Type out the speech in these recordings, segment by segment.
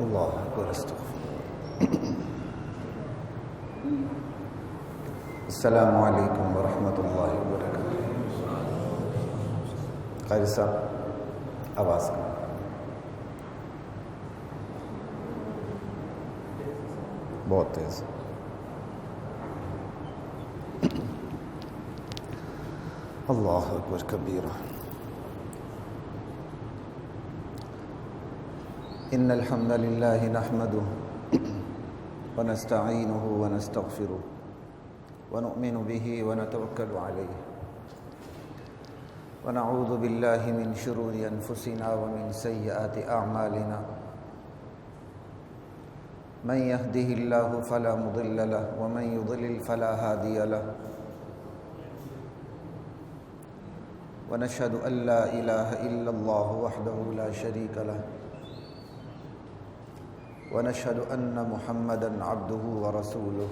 اللہ اکبر استغفر۔ السلام علیکم ورحمۃ اللہ وبرکاتہ۔ قاری صاحب آواز کا بہت تیز۔ اللہ اکبر کبیرہ۔ ان الحمد للہ نحمده ونستعینه ونستغفره ونؤمن به ونتوکل علیہ ونعوذ باللہ من شرور انفسنا ومن سیئات اعمالنا من يهده الله فلا مضل له ومن يضلل فلا هادي له ونشهد ان لا اله الا الله وحده لا شريك له ونشهد ان محمدا عبده ورسوله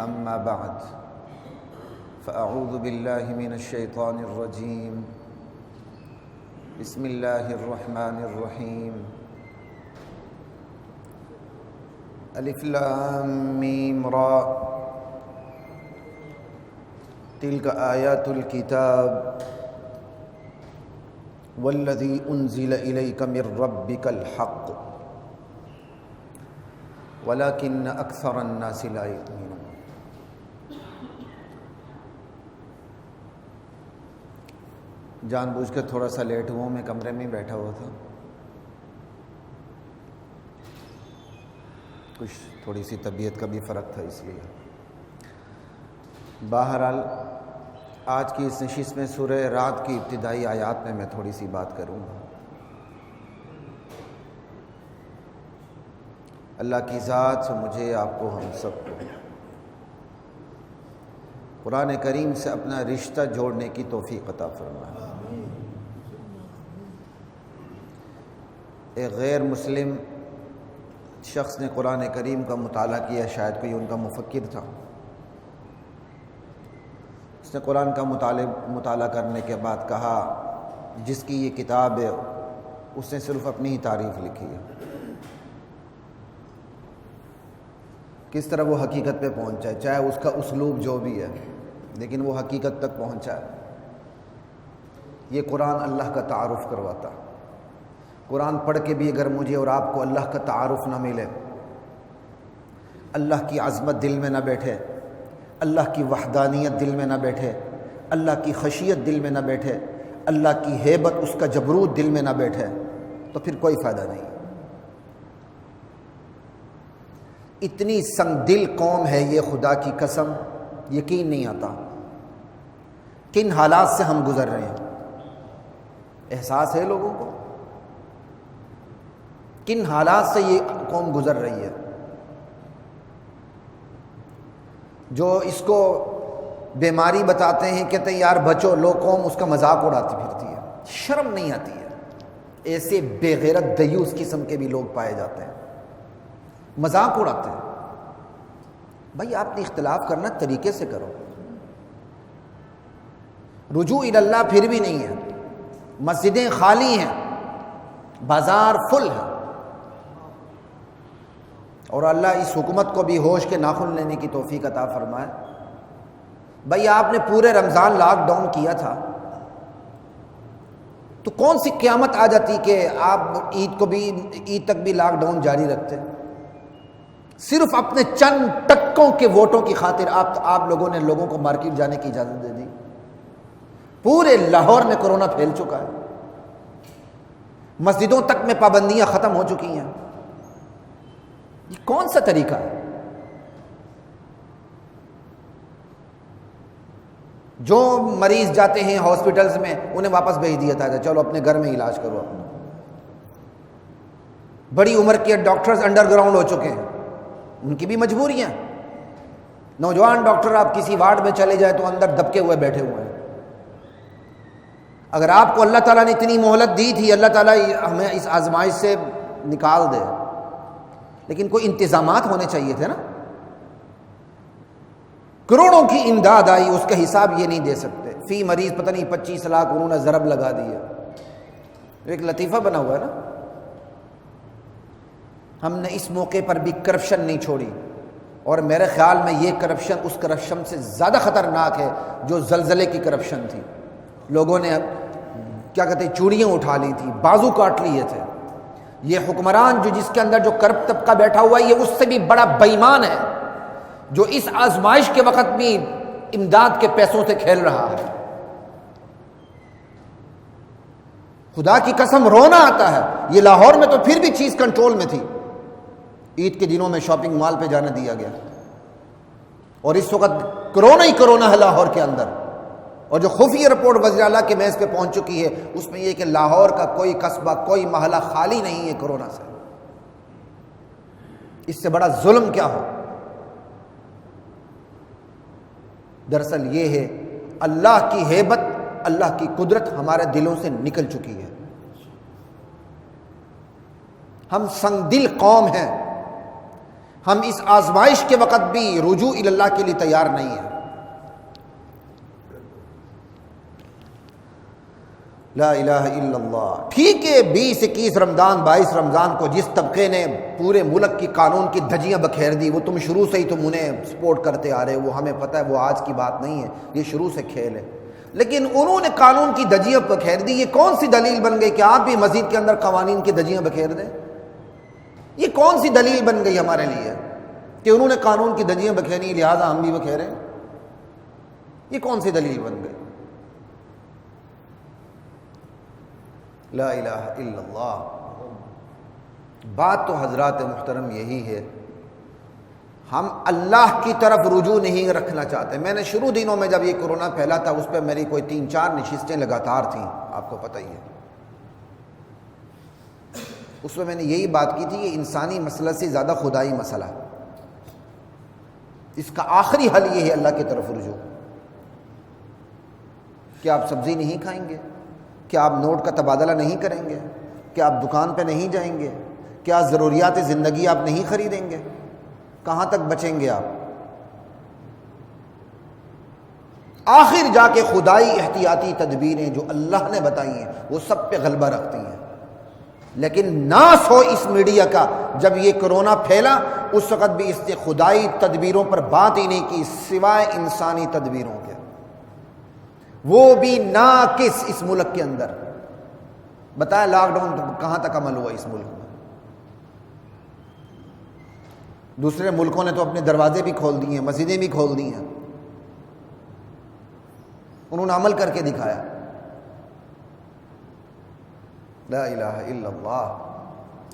اما بعد فاعوذ بالله من الشيطان الرجيم بسم اللہ الرحمن الرحیم الف لام میم را تلک آیات الکتاب والذی انزل الیک من ربک الحق ولکن اکثر الناس لا یؤمنون۔ جان بوجھ کے تھوڑا سا لیٹ ہوا، میں کمرے میں بیٹھا ہوا تھا، کچھ تھوڑی سی طبیعت کا بھی فرق تھا، اس لیے۔ بہرحال آج کی اس نشست میں سورہ رعد کی ابتدائی آیات میں تھوڑی سی بات کروں گا۔ اللہ کی ذات سے مجھے، آپ کو، ہم سب کو قرآن کریم سے اپنا رشتہ جوڑنے کی توفیق عطا فرمائے۔ ایک غیر مسلم شخص نے قرآن کریم کا مطالعہ کیا، شاید کوئی ان کا مفکر تھا، اس نے قرآن کا مطالعہ کرنے کے بعد کہا جس کی یہ کتاب ہے اس نے صرف اپنی ہی تعریف لکھی ہے، کس طرح وہ حقیقت پہ پہنچا ہے، چاہے اس کا اسلوب جو بھی ہے، لیکن وہ حقیقت تک پہنچا ہے۔ یہ قرآن اللہ کا تعارف کرواتا۔ قرآن پڑھ کے بھی اگر مجھے اور آپ کو اللہ کا تعارف نہ ملے، اللہ کی عظمت دل میں نہ بیٹھے، اللہ کی وحدانیت دل میں نہ بیٹھے، اللہ کی خشیت دل میں نہ بیٹھے، اللہ کی ہیبت، اس کا جبروت دل میں نہ بیٹھے، تو پھر کوئی فائدہ نہیں۔ اتنی سنگ دل قوم ہے یہ، خدا کی قسم یقین نہیں آتا کن حالات سے ہم گزر رہے ہیں۔ احساس ہے لوگوں کو کن حالات سے یہ قوم گزر رہی ہے؟ جو اس کو بیماری بتاتے ہیں، کہتے ہیں یار بچو، لو قوم اس کا مذاق اڑاتی پھرتی ہے، شرم نہیں آتی ہے۔ ایسے بے غیرت دیوس قسم کے بھی لوگ پائے جاتے ہیں، مذاق اڑاتے ہیں۔ بھائی آپ نے اختلاف کرنا طریقے سے کرو، رجوع اللہ پھر بھی نہیں ہے، مسجدیں خالی ہیں، بازار فل ہے، اور اللہ اس حکومت کو بھی ہوش کے ناخن لینے کی توفیق عطا فرمائے۔ بھائی آپ نے پورے رمضان لاک ڈاؤن کیا تھا، تو کون سی قیامت آ جاتی کہ آپ عید تک بھی لاک ڈاؤن جاری رکھتے؟ صرف اپنے چند ٹکوں کے ووٹوں کی خاطر آپ لوگوں نے لوگوں کو مارکیٹ جانے کی اجازت دے دی۔ پورے لاہور میں کورونا پھیل چکا ہے، مسجدوں تک میں پابندیاں ختم ہو چکی ہیں۔ یہ کون سا طریقہ ہے؟ جو مریض جاتے ہیں ہاسپٹلز میں انہیں واپس بھیج دیا تھا، چلو اپنے گھر میں علاج کرو اپنا۔ بڑی عمر کے ڈاکٹرز انڈر گراؤنڈ ہو چکے ہیں، ان کی بھی مجبوریاں۔ نوجوان ڈاکٹر آپ کسی وارڈ میں چلے جائے تو اندر دبکے ہوئے بیٹھے ہوئے ہیں۔ اگر آپ کو اللہ تعالیٰ نے اتنی مہلت دی تھی، اللہ تعالیٰ ہمیں اس آزمائش سے نکال دے، لیکن کوئی انتظامات ہونے چاہیے تھے نا۔ کروڑوں کی امداد آئی، اس کا حساب یہ نہیں دے سکتے۔ فی مریض پتہ نہیں 25 لاکھ انہوں نے ضرب لگا دی ہے. ایک لطیفہ بنا ہوا ہے نا. ہم نے اس موقع پر بھی کرپشن نہیں چھوڑی، اور میرے خیال میں یہ کرپشن اس کرپشن سے زیادہ خطرناک ہے جو زلزلے کی کرپشن تھی. لوگوں نے کیا کہتے ہیں چوڑیاں اٹھا لی تھی، بازو کاٹ لیے تھے. یہ حکمران جو جس کے اندر جو کرپٹ طبقہ بیٹھا ہوا ہے یہ اس سے بھی بڑا بے ایمان ہے، جو اس آزمائش کے وقت بھی امداد کے پیسوں سے کھیل رہا ہے. خدا کی قسم رونا آتا ہے. یہ لاہور میں تو پھر بھی چیز کنٹرول میں تھی، عید کے دنوں میں شاپنگ مال پہ جانے دیا گیا، اور اس وقت کرونا ہی کرونا ہے لاہور کے اندر. اور جو خفیہ رپورٹ وزیر اعلیٰ کے میز پہ پہنچ چکی ہے اس میں یہ کہ لاہور کا کوئی قصبہ کوئی محلہ خالی نہیں ہے کرونا سے. اس سے بڑا ظلم کیا ہو؟ دراصل یہ ہے اللہ کی ہیبت، اللہ کی قدرت ہمارے دلوں سے نکل چکی ہے. ہم سنگ دل قوم ہیں. ہم اس آزمائش کے وقت بھی رجوع الی اللہ کے لیے تیار نہیں ہیں. لا الہ الا اللہ. ٹھیک ہے 20 21 رمضان 22 رمضان کو جس طبقے نے پورے ملک کی قانون کی دھجیاں بکھیر دی، وہ تم شروع سے ہی تم انہیں سپورٹ کرتے آ رہے، وہ ہمیں پتہ ہے، وہ آج کی بات نہیں ہے، یہ شروع سے کھیل ہے. لیکن انہوں نے قانون کی دھجیاں بکھیر دی. یہ کون سی دلیل بن گئی کہ آپ بھی مسجد کے اندر قوانین کی دھجیاں بکھیر دیں؟ یہ کون سی دلیل بن گئی ہمارے لیے کہ انہوں نے قانون کی دھجیاں بکھیری لہٰذا ہم بھی بکھیریں؟ یہ کون سی دلیل بن گئی؟ لا الہ الا اللہ. بات تو حضرات محترم یہی ہے، ہم اللہ کی طرف رجوع نہیں رکھنا چاہتے. میں نے شروع دنوں میں جب یہ کورونا پھیلا تھا اس پہ میری کوئی 3-4 نشستیں لگاتار تھیں، آپ کو پتہ ہی ہے. اس میں نے یہی بات کی تھی کہ انسانی مسئلہ سے زیادہ خدائی مسئلہ ہے. اس کا آخری حل یہ ہے اللہ کی طرف رجوع. کیا آپ سبزی نہیں کھائیں گے؟ کیا آپ نوٹ کا تبادلہ نہیں کریں گے؟ کیا آپ دکان پہ نہیں جائیں گے؟ کیا ضروریات زندگی آپ نہیں خریدیں گے؟ کہاں تک بچیں گے آپ؟ آخر جا کے خدائی احتیاطی تدبیریں جو اللہ نے بتائی ہیں وہ سب پہ غلبہ رکھتی ہیں. لیکن ناس ہو اس میڈیا کا، جب یہ کرونا پھیلا اس وقت بھی اس نے خدائی تدبیروں پر بات ہی نہیں کی سوائے انسانی تدبیروں کے، وہ بھی ناقص. اس ملک کے اندر بتائیں لاک ڈاؤن کہاں تک عمل ہوا اس ملک میں؟ دوسرے ملکوں نے تو اپنے دروازے بھی کھول دیے ہیں، مسجدیں بھی کھول دی ہیں، انہوں نے عمل کر کے دکھایا. لا الہ الا اللہ.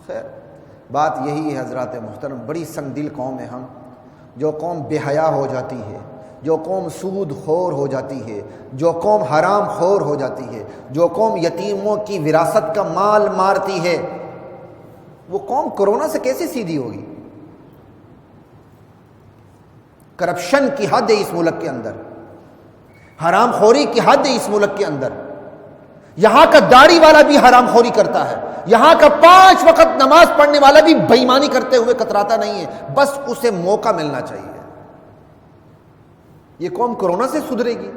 خیر بات یہی ہے حضرات محترم، بڑی سنگ دل قوم ہے ہم. جو قوم بے حیا ہو جاتی ہے، جو قوم سود خور ہو جاتی ہے، جو قوم حرام خور ہو جاتی ہے، جو قوم یتیموں کی وراثت کا مال مارتی ہے، وہ قوم کورونا سے کیسے سیدھی ہوگی؟ کرپشن کی حد ہے اس ملک کے اندر، حرام خوری کی حد ہے اس ملک کے اندر. یہاں کا داڑھی والا بھی حرام خوری کرتا ہے، یہاں کا 5 وقت نماز پڑھنے والا بھی بے ایمانی کرتے ہوئے کتراتا نہیں ہے، بس اسے موقع ملنا چاہیے. یہ قوم کورونا سے سدھرے گی؟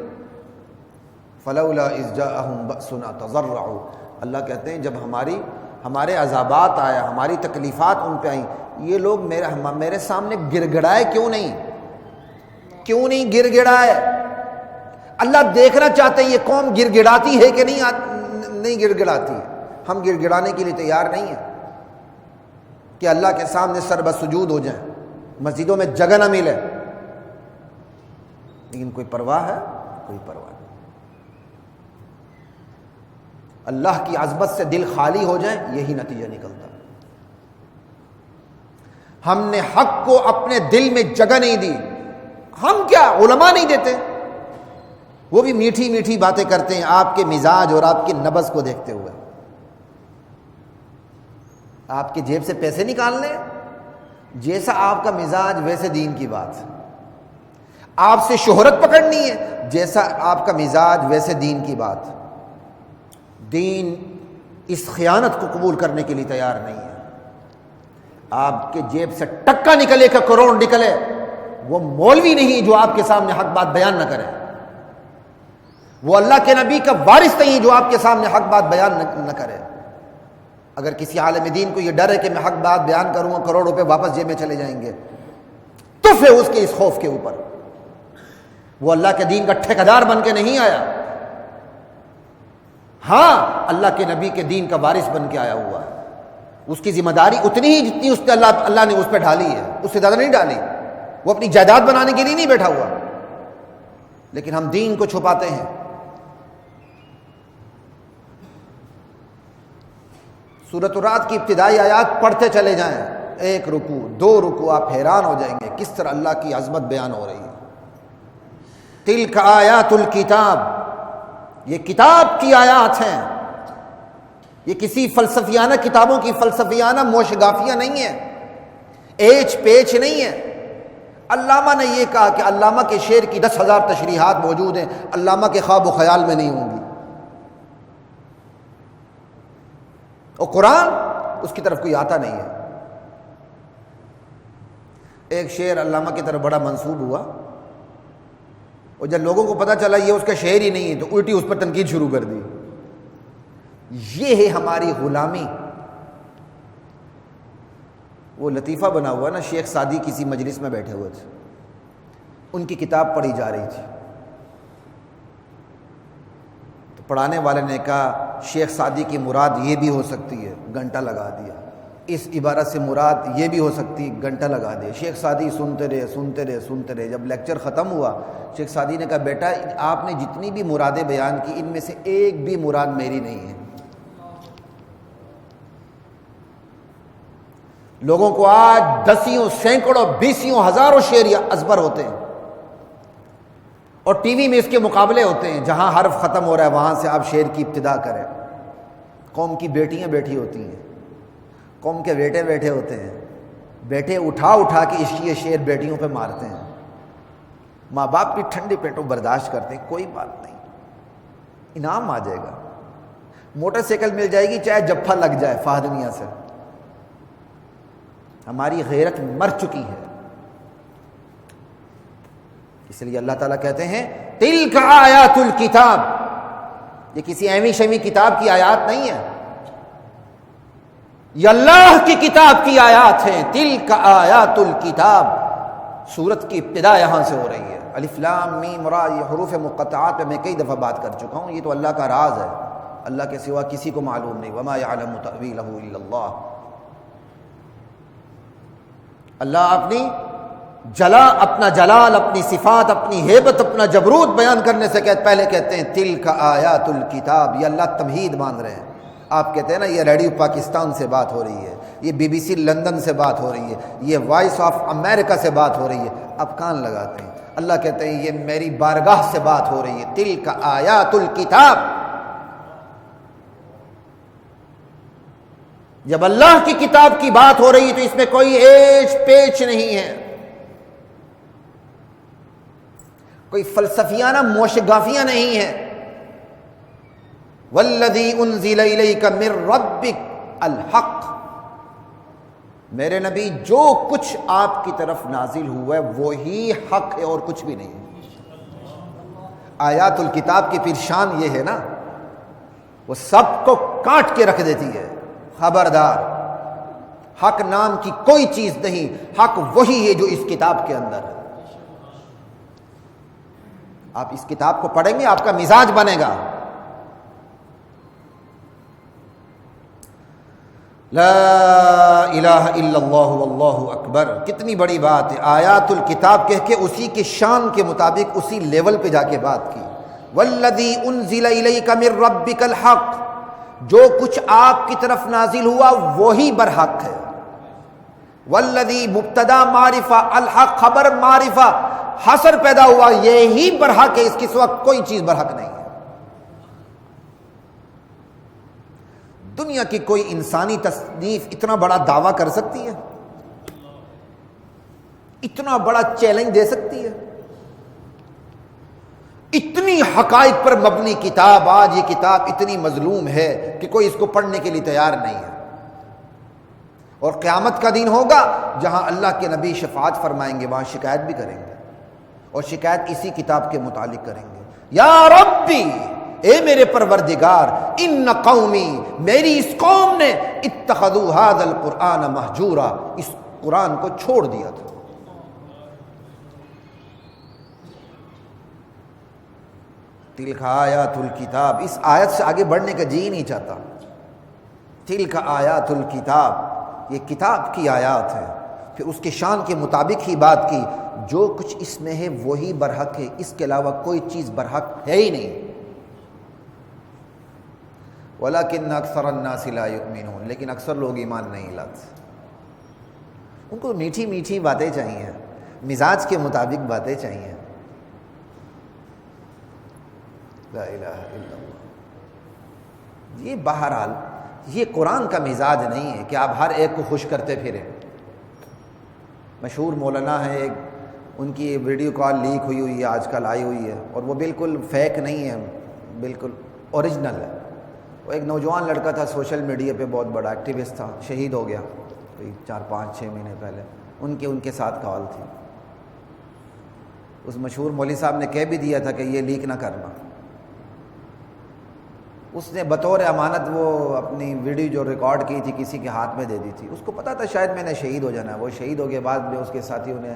فلولا اذ جاءہم بأسنا تضرعوا. اللہ کہتے ہیں جب ہمارے عذابات آیا، ہماری تکلیفات ان پہ آئیں، یہ لوگ میرے سامنے گر گڑائے کیوں نہیں گر گڑائے؟ اللہ دیکھنا چاہتے ہیں یہ قوم گر گڑاتی ہے کہ نہیں گر گڑاتی ہے. ہم گر گڑانے کے لیے تیار نہیں ہیں کہ اللہ کے سامنے سر بسجود ہو جائیں، مسجدوں میں جگہ نہ ملے. لیکن کوئی پرواہ ہے؟ کوئی پرواہ نہیں. اللہ کی عظمت سے دل خالی ہو جائے یہی نتیجہ نکلتا. ہم نے حق کو اپنے دل میں جگہ نہیں دی. ہم کیا علماء نہیں دیتے؟ وہ بھی میٹھی میٹھی باتیں کرتے ہیں آپ کے مزاج اور آپ کے نبض کو دیکھتے ہوئے. آپ کی جیب سے پیسے نکالنے، جیسا آپ کا مزاج ویسے دین کی بات. آپ سے شہرت پکڑنی ہے، جیسا آپ کا مزاج ویسے دین کی بات. دین اس خیانت کو قبول کرنے کے لیے تیار نہیں ہے. آپ کے جیب سے ٹکا نکلے کہ کروڑ نکلے، وہ مولوی نہیں جو آپ کے سامنے حق بات بیان نہ کرے. وہ اللہ کے نبی کا وارث نہیں جو آپ کے سامنے حق بات بیان نہ کرے۔ اگر کسی عالم دین کو یہ ڈر ہے کہ میں حق بات بیان کروں گا کروڑ روپے واپس جیب میں چلے جائیں گے، تو پھر اس کے اس خوف کے اوپر وہ اللہ کے دین کا ٹھیکیدار بن کے نہیں آیا، ہاں اللہ کے نبی کے دین کا وارث بن کے آیا ہوا ہے۔ اس کی ذمہ داری اتنی ہی جتنی اس نے اللہ نے اس پہ ڈالی ہے، اس سے زیادہ نہیں ڈالی۔ وہ اپنی جائیداد بنانے کے لیے نہیں بیٹھا ہوا، لیکن ہم دین کو چھپاتے ہیں۔ سورۃ الرعد کی ابتدائی آیات پڑھتے چلے جائیں، ایک رکوع دو رکوع، آپ حیران ہو جائیں گے کس طرح اللہ کی عظمت بیان ہو رہی ہے۔ تلک آیات الکتاب، یہ کتاب کی آیات ہیں، یہ کسی فلسفیانہ کتابوں کی فلسفیانہ موشگافیاں نہیں ہیں، ایچ پیچ نہیں ہے۔ علامہ نے یہ کہا کہ علامہ کے شعر کی 10,000 تشریحات موجود ہیں، علامہ کے خواب و خیال میں نہیں ہوں گی، اور قرآن اس کی طرف کوئی آتا نہیں ہے۔ ایک شعر علامہ کی طرف بڑا منسوب ہوا، اور جب لوگوں کو پتہ چلا یہ اس کا شعر ہی نہیں ہے تو الٹی اس پر تنقید شروع کر دی۔ یہ ہے ہماری غلامی۔ وہ لطیفہ بنا ہوا نا، شیخ سعدی کسی مجلس میں بیٹھے ہوئے تھے، ان کی کتاب پڑھی جا رہی تھی، تو پڑھانے والے نے کہا شیخ سعدی کی مراد یہ بھی ہو سکتی ہے، گھنٹہ لگا دیا، اس عبارت سے مراد یہ بھی ہو سکتی ہے، گھنٹہ لگا دیا۔ شیخ سعدی سنتے رہے۔ جب لیکچر ختم ہوا شیخ سعدی نے کہا بیٹا آپ نے جتنی بھی مرادیں بیان کی ان میں سے ایک بھی مراد میری نہیں ہے۔ لوگوں کو آج دسیوں سینکڑوں بیسیوں ہزاروں شعر ازبر ہوتے ہیں، اور ٹی وی میں اس کے مقابلے ہوتے ہیں، جہاں حرف ختم ہو رہا ہے وہاں سے آپ شعر کی ابتدا کریں۔ قوم کی بیٹیاں بیٹھی ہوتی ہیں، قوم کے بیٹے بیٹھے ہوتے ہیں، بیٹے اٹھا اٹھا کے عشقی شعر بیٹیوں پہ مارتے ہیں، ماں باپ بھی ٹھنڈے پیٹوں برداشت کرتے ہیں، کوئی بات نہیں، انعام آ جائے گا، موٹر سائیکل مل جائے گی چاہے جفا لگ جائے فہد میاں سے۔ ہماری غیرت مر چکی ہے، اس لیے اللہ تعالیٰ کہتے ہیں تلک آیات الکتاب، یہ کسی ایویں شیویں کتاب کی آیات نہیں ہے، یہ اللہ کی کتاب کی آیات ہیں۔ تلک آیات الکتاب، سورت کی ابتدا یہاں سے ہو رہی ہے، الف لام میم را، یہ حروف مقطعات پہ میں کئی دفعہ بات کر چکا ہوں، یہ تو اللہ کا راز ہے، اللہ کے سوا کسی کو معلوم نہیں، وما یعلم تأویلہ الا اللہ۔ اللہ اپنی اپنا جلال، اپنی صفات، اپنی ہیبت، اپنا جبروت بیان کرنے سے پہلے کہتے ہیں تلک آیات الکتاب، یہ اللہ تمہید مان رہے ہیں۔ آپ کہتے ہیں نا یہ ریڈیو پاکستان سے بات ہو رہی ہے، یہ بی بی سی لندن سے بات ہو رہی ہے، یہ وائس آف امریکہ سے بات ہو رہی ہے، اب کان لگاتے ہیں۔ اللہ کہتے ہیں یہ میری بارگاہ سے بات ہو رہی ہے، تلک آیات الکتاب۔ جب اللہ کی کتاب کی بات ہو رہی ہے تو اس میں کوئی ایچ پیچ نہیں ہے، کوئی فلسفیانہ موشگافیاں نہیں ہیں۔ والذی انزل الیک من ربک الحق، میرے نبی جو کچھ آپ کی طرف نازل ہوا ہے وہی حق ہے اور کچھ بھی نہیں ہے۔ آیات الکتاب کی پھر شان یہ ہے نا، وہ سب کو کاٹ کے رکھ دیتی ہے، خبردار حق نام کی کوئی چیز نہیں، حق وہی ہے جو اس کتاب کے اندر ہے۔ آپ اس کتاب کو پڑھیں گے آپ کا مزاج بنے گا۔ لا الہ الا اللہ واللہ اکبر، کتنی بڑی بات ہے۔ آیات الکتاب کہہ کے اسی کے شان کے مطابق اسی لیول پہ جا کے بات کی۔ والذی انزل الیک من ربک الحق، جو کچھ آپ کی طرف نازل ہوا وہی برحق ہے۔ والذی مبتدا معرفہ، الحق خبر معرفہ، حصر پیدا ہوا، یہی برحق ہے، اس کے سوا کوئی چیز برحق نہیں ہے۔ دنیا کی کوئی انسانی تصنیف اتنا بڑا دعویٰ کر سکتی ہے؟ اتنا بڑا چیلنج دے سکتی ہے؟ اتنی حقائق پر مبنی کتاب، آج یہ کتاب اتنی مظلوم ہے کہ کوئی اس کو پڑھنے کے لیے تیار نہیں ہے۔ اور قیامت کا دن ہوگا جہاں اللہ کے نبی شفاعت فرمائیں گے، وہاں شکایت بھی کریں گے، اور شکایت اسی کتاب کے متعلق کریں گے۔ یا ربی، اے میرے پروردگار، ان قومی، میری اس قوم نے اتخذوا ھذا القرآن مہجورا، اس قرآن کو چھوڑ دیا تھا۔ تلک آیات الکتاب، اس آیت سے آگے بڑھنے کا جی نہیں چاہتا۔ تلک آیات الکتاب، یہ کتاب کی آیات ہے، پھر اس کے شان کے مطابق ہی بات کی، جو کچھ اس میں ہے وہی برحق ہے، اس کے علاوہ کوئی چیز برحق ہے ہی نہیں۔ وَلَكِنَّ أَكْثَرَ النَّاسِ لَا يُؤْمِنُونَ، لیکن اکثر لوگ ایمان نہیں لاتے۔ ان کو میٹھی میٹھی باتیں چاہیے، مزاج کے مطابق باتیں چاہیے۔ لا الہ الا اللہ۔ یہ بہرحال یہ قرآن کا مزاج نہیں ہے کہ آپ ہر ایک کو خوش کرتے پھریں۔ مشہور مولانا ہے ایک، ان کی ویڈیو کال لیک ہوئی ہے، آج کل آئی ہوئی ہے، اور وہ بالکل فیک نہیں ہے، بالکل اوریجنل ہے۔ وہ ایک نوجوان لڑکا تھا، سوشل میڈیا پہ بہت بڑا ایکٹیوسٹ تھا، شہید ہو گیا کوئی 4-5-6 مہینے پہلے۔ ان کے ساتھ کال تھی، اس مشہور مولوی صاحب نے کہہ بھی دیا تھا کہ یہ لیک نہ کرنا۔ اس نے بطور امانت وہ اپنی ویڈیو جو ریکارڈ کی تھی کسی کے ہاتھ میں دے دی تھی۔ اس کو پتا تھا شاید میں نے شہید ہو جانا ہے، وہ شہید ہو گئے، بعد میں اس کے ساتھیوں نے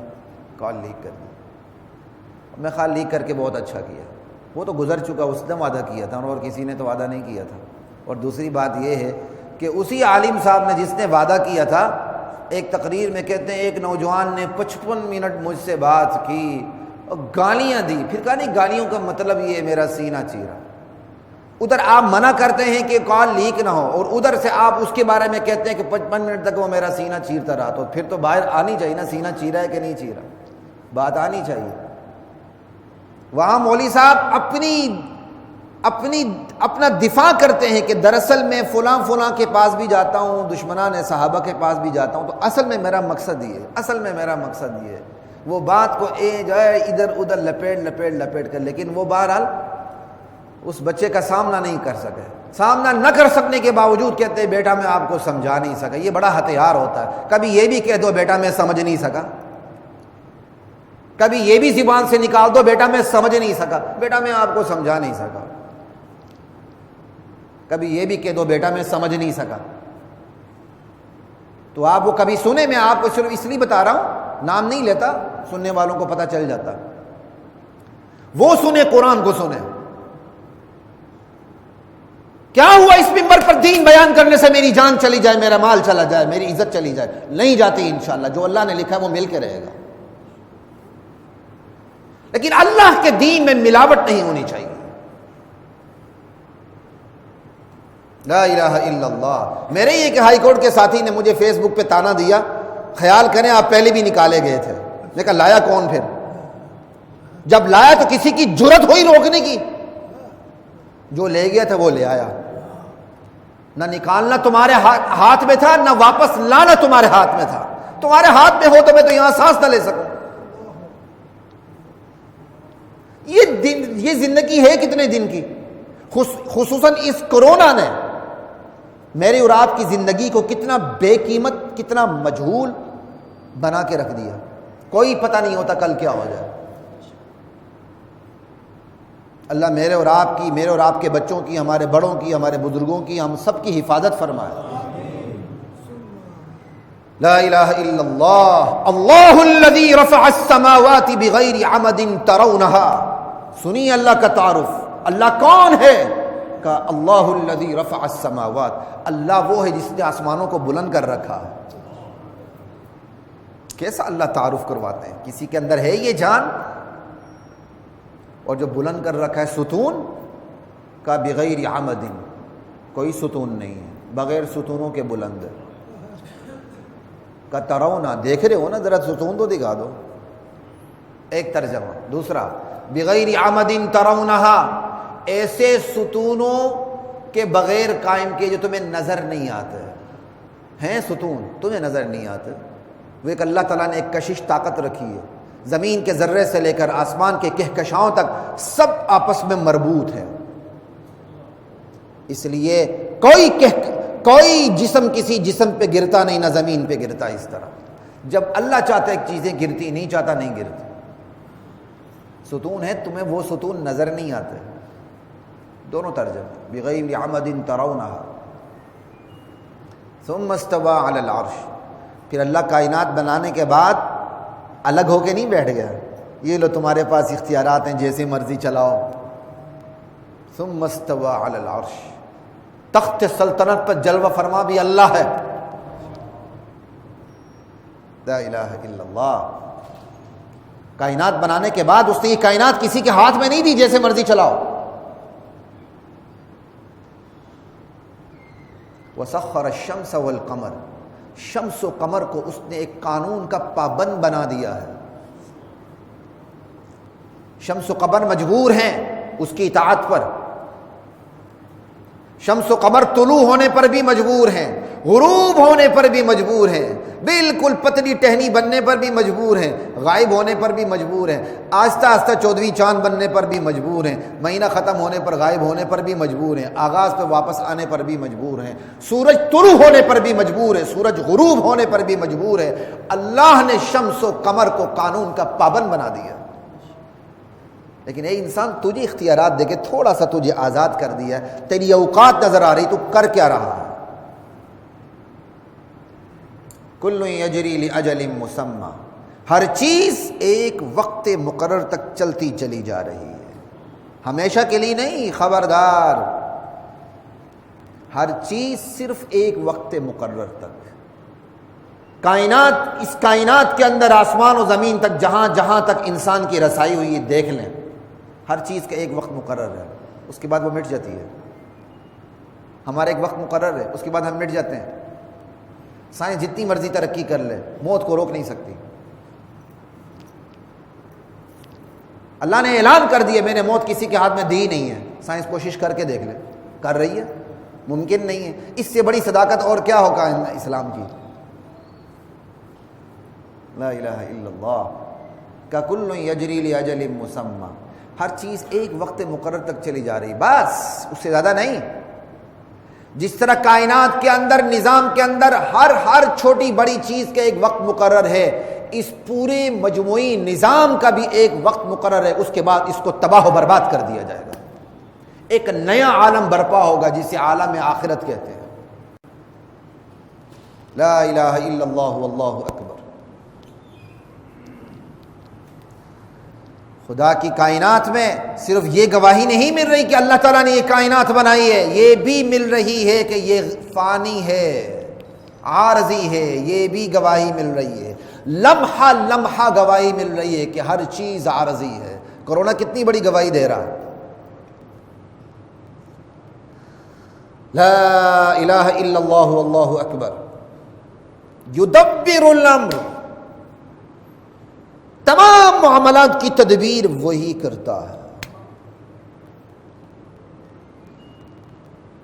کال لیک کر دی۔ میں خیال لیک کر کے بہت اچھا کیا، وہ تو گزر چکا، اس نے وعدہ کیا تھا اور کسی نے تو وعدہ نہیں کیا تھا۔ اور دوسری بات یہ ہے کہ اسی عالم صاحب نے جس نے وعدہ کیا تھا، ایک تقریر میں کہتے ہیں ایک نوجوان نے 55 منٹ مجھ سے بات کی اور گالیاں دی، پھر کہا نہیں گالیوں کا مطلب یہ ہے میرا سینہ چیرا۔ ادھر آپ منع کرتے ہیں کہ کال لیک نہ ہو، اور ادھر سے آپ اس کے بارے میں کہتے ہیں کہ 55 منٹ تک وہ میرا سینہ چیرتا رہا، تو پھر تو باہر آنی چاہیے نا، سینہ چیرا ہے کہ نہیں چیرا، بات آنی چاہیے۔ وہاں مولوی صاحب اپنا دفاع کرتے ہیں کہ دراصل میں فلاں کے پاس بھی جاتا ہوں، دشمنان صحابہ کے پاس بھی جاتا ہوں، تو اصل میں میرا مقصد یہ ہے، اصل میں میرا مقصد یہ ہے۔ وہ بات کو جو ہے ادھر ادھر لپیٹ کر، لیکن وہ بہرحال اس بچے کا سامنا نہیں کر سکے۔ سامنا نہ کر سکنے کے باوجود کہتے ہیں بیٹا میں آپ کو سمجھا نہیں سکا۔ یہ بڑا ہتھیار ہوتا ہے، کبھی یہ بھی کہہ دو بیٹا میں سمجھ نہیں سکا، کبھی یہ بھی زبان سے نکال دو بیٹا میں سمجھ نہیں سکا، بیٹا میں آپ کو سمجھا نہیں سکا، کبھی یہ بھی کہہ دو بیٹا میں سمجھ نہیں سکا۔ تو آپ وہ کبھی سنے، میں آپ کو صرف اس لیے بتا رہا ہوں، نام نہیں لیتا، سننے والوں کو پتہ چل جاتا، وہ سنے، قرآن کو سنے۔ کیا ہوا اس منبر پر دین بیان کرنے سے میری جان چلی جائے، میرا مال چلا جائے، میری عزت چلی جائے؟ نہیں جاتی انشاءاللہ، جو اللہ نے لکھا ہے وہ مل کے رہے گا، لیکن اللہ کے دین میں ملاوٹ نہیں ہونی چاہیے۔ لا الہ الا اللہ۔ میرے ایک ہائی کورٹ کے ساتھی نے مجھے فیس بک پہ تانا دیا، خیال کریں آپ پہلے بھی نکالے گئے تھے۔ میں کہا لایا کون؟ پھر جب لایا تو کسی کی جرت ہوئی روکنے کی؟ جو لے گیا تھا وہ لے آیا، نہ نکالنا تمہارے ہاتھ میں تھا، نہ واپس لانا تمہارے ہاتھ میں تھا۔ تمہارے ہاتھ میں ہو تو میں تو یہاں سانس نہ لے سکوں۔ یہ زندگی ہے کتنے دن کی؟ خصوصاً اس کرونا نے میرے اور آپ کی زندگی کو کتنا بے قیمت، کتنا مجہول بنا کے رکھ دیا۔ کوئی پتہ نہیں ہوتا کل کیا ہو جائے۔ اللہ میرے اور آپ کی، میرے اور آپ کے بچوں کی، ہمارے بڑوں کی، ہمارے بزرگوں کی، ہم سب کی حفاظت فرمائے۔ لا الہ الا اللہ۔ اللہ الذی رفع السماوات بغیر عمد ترونها۔ سنی اللہ کا تعارف، اللہ کون ہے؟ کہ اللہ الذی رفع السماوات، اللہ وہ ہے جس نے آسمانوں کو بلند کر رکھا۔ کیسا اللہ تعارف کرواتے ہیں؟ کسی کے اندر ہے یہ جان؟ اور جو بلند کر رکھا ہے ستون کا، بغیر عمد، کوئی ستون نہیں ہے، بغیر ستونوں کے بلند کا۔ ترونا، دیکھ رہے ہو نا، ذرا ستون تو دکھا دو۔ ایک ترجمہ۔ دوسرا، بغیر عمد ترونہا، ایسے ستونوں کے بغیر قائم کیے جو تمہیں نظر نہیں آتے ہیں۔ ستون تمہیں نظر نہیں آتے، وہ ایک اللہ تعالیٰ نے ایک کشش طاقت رکھی ہے، زمین کے ذرے سے لے کر آسمان کے کہکشاؤں تک سب آپس میں مربوط ہے۔ اس لیے کوئی جسم کسی جسم پہ گرتا نہیں، نہ زمین پہ گرتا۔ اس طرح جب اللہ چاہتا ہے ایک چیزیں گرتی، نہیں چاہتا نہیں گرتی۔ ستون ہے، تمہیں وہ ستون نظر نہیں آتے. دونوں ترجمے، بغیر عمد ترونہا. ثم استوى علی العرش، پھر اللہ کائنات بنانے کے بعد الگ ہو کے نہیں بیٹھ گیا، یہ لو تمہارے پاس اختیارات ہیں جیسے مرضی چلاؤ. ثم استوى علی العرش، تخت سلطنت پر جلوہ فرما بھی اللہ ہے. لا الہ الا اللہ. کائنات بنانے کے بعد اس نے یہ کائنات کسی کے ہاتھ میں نہیں دی جیسے مرضی چلاؤ. وسخر الشمس والقمر، شمس و قمر کو اس نے ایک قانون کا پابند بنا دیا ہے. شمس و قمر مجبور ہیں اس کی اطاعت پر. شمس و قمر طلوع ہونے پر بھی مجبور ہیں، غروب ہونے پر بھی مجبور ہیں، بالکل پتلی ٹہنی بننے پر بھی مجبور ہیں، غائب ہونے پر بھی مجبور ہیں، آہستہ آہستہ 14ویں چاند بننے پر بھی مجبور ہیں، مہینہ ختم ہونے پر غائب ہونے پر بھی مجبور ہیں، آغاز پہ واپس آنے پر بھی مجبور ہیں، سورج طلوع ہونے پر بھی مجبور ہے، سورج غروب ہونے پر بھی مجبور ہے. اللہ نے شمس و قمر کو قانون کا پابند بنا دیا. لیکن اے انسان، تجھے اختیارات دے کے تھوڑا سا تجھے آزاد کر دیا ہے، تیری اوقات نظر آ رہی، تو کر کیا رہا ہے؟ کل یجری لاجل مسمی، ہر چیز ایک وقت مقرر تک چلتی چلی جا رہی ہے، ہمیشہ کے لیے نہیں. خبردار، ہر چیز صرف ایک وقت مقرر تک. کائنات، اس کائنات کے اندر آسمان و زمین تک جہاں جہاں تک انسان کی رسائی ہوئی ہے، دیکھ لیں، ہر چیز کا ایک وقت مقرر ہے، اس کے بعد وہ مٹ جاتی ہے. ہمارا ایک وقت مقرر ہے، اس کے بعد ہم مٹ جاتے ہیں. سائنس جتنی مرضی ترقی کر لے، موت کو روک نہیں سکتی. اللہ نے اعلان کر دیا میں نے موت کسی کے ہاتھ میں دی نہیں ہے. سائنس کوشش کر کے دیکھ لے، کر رہی ہے؟ ممکن نہیں ہے. اس سے بڑی صداقت اور کیا ہوگا اسلام کی. لا الہ الا اللہ. کل یجری لاجل مسمی، ہر چیز ایک وقت مقرر تک چلی جا رہی، بس اس سے زیادہ نہیں. جس طرح کائنات کے اندر، نظام کے اندر ہر چھوٹی بڑی چیز کا ایک وقت مقرر ہے، اس پورے مجموعی نظام کا بھی ایک وقت مقرر ہے. اس کے بعد اس کو تباہ و برباد کر دیا جائے گا. ایک نیا عالم برپا ہوگا جسے عالم آخرت کہتے ہیں. لا الہ الا اللہ واللہ اکبر. خدا کی کائنات میں صرف یہ گواہی نہیں مل رہی کہ اللہ تعالیٰ نے یہ کائنات بنائی ہے، یہ بھی مل رہی ہے کہ یہ فانی ہے، عارضی ہے. یہ بھی گواہی مل رہی ہے، لمحہ لمحہ گواہی مل رہی ہے کہ ہر چیز عارضی ہے. کرونا کتنی بڑی گواہی دے رہا ہے. لا الہ الا اللہ واللہ اکبر. یدبر الامر، تمام معاملات کی تدبیر وہی کرتا ہے.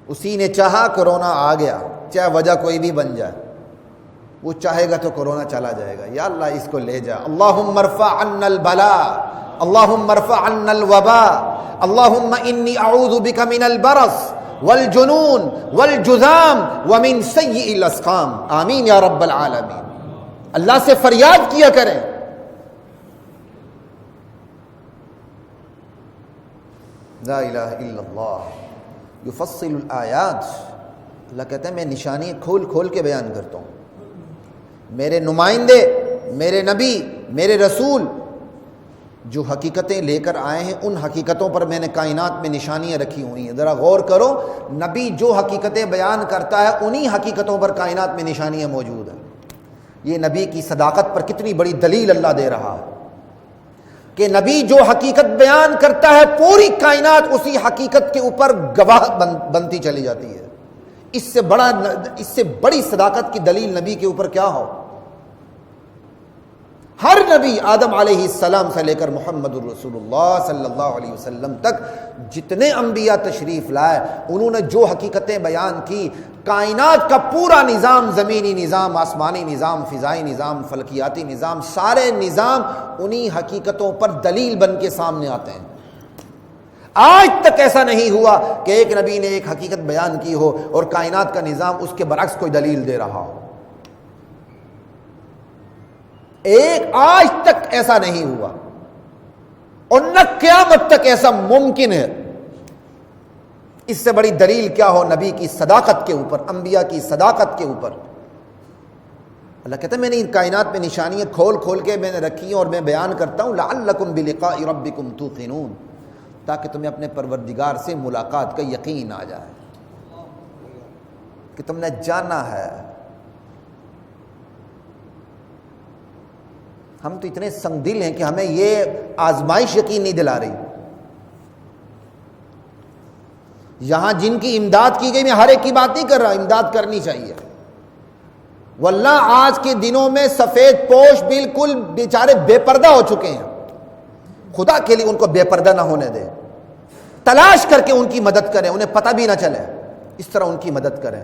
اسی نے چاہا کرونا آ گیا، چاہے وجہ کوئی بھی بن جائے، وہ چاہے گا تو کرونا چلا جائے گا. یا اللہ اس کو لے جا. اللہم ارفع عنا البلاء، اللہم ارفع عنا الوباء، اللہم انی اعوذ بک من البرص والجنون والجذام ومن سیئ الاسقام. آمین یا رب العالمین. اللہ سے فریاد کیا کریں. لا الہ الا اللہ. یفصل الآیات، اللہ کہتے ہیں میں نشانی کھول کھول کے بیان کرتا ہوں. میرے نمائندے، میرے نبی، میرے رسول جو حقیقتیں لے کر آئے ہیں، ان حقیقتوں پر میں نے کائنات میں نشانیاں رکھی ہوئی ہیں. ذرا غور کرو، نبی جو حقیقتیں بیان کرتا ہے انہی حقیقتوں پر کائنات میں نشانیاں موجود ہیں. یہ نبی کی صداقت پر کتنی بڑی دلیل اللہ دے رہا ہے کہ نبی جو حقیقت بیان کرتا ہے پوری کائنات اسی حقیقت کے اوپر گواہ بنتی چلی جاتی ہے. اس سے بڑی صداقت کی دلیل نبی کے اوپر کیا ہو. ہر نبی آدم علیہ السلام سے لے کر محمد الرسول اللہ صلی اللہ علیہ وسلم تک جتنے انبیاء تشریف لائے، انہوں نے جو حقیقتیں بیان کی، کائنات کا پورا نظام، زمینی نظام، آسمانی نظام، فضائی نظام، فلکیاتی نظام، سارے نظام انہی حقیقتوں پر دلیل بن کے سامنے آتے ہیں. آج تک ایسا نہیں ہوا کہ ایک نبی نے ایک حقیقت بیان کی ہو اور کائنات کا نظام اس کے برعکس کوئی دلیل دے رہا ہو. آج تک ایسا نہیں ہوا. اور نہ قیامت تک ایسا ممکن ہے۔ اس سے بڑی دلیل کیا ہو نبی کی صداقت کے اوپر، انبیاء کی صداقت کے اوپر۔ اللہ کہتا ہے میں نے ان کائنات میں نشانیاں کھول کھول کے میں نے رکھی ہیں اور میں بیان کرتا ہوں لعلکم بلقاء ربکم توقنون، تاکہ تمہیں اپنے پروردگار سے ملاقات کا یقین آ جائے کہ تم نے جانا ہے۔ ہم تو اتنے سنگ دل ہیں کہ ہمیں یہ آزمائش یقین نہیں دلا رہی۔ یہاں جن کی امداد کی گئی، میں ہر ایک کی بات نہیں کر رہا، امداد کرنی چاہیے، واللہ آج کے دنوں میں سفید پوش بالکل بیچارے بے پردہ ہو چکے ہیں۔ خدا کے لیے ان کو بے پردہ نہ ہونے دے، تلاش کر کے ان کی مدد کریں، انہیں پتہ بھی نہ چلے، اس طرح ان کی مدد کریں۔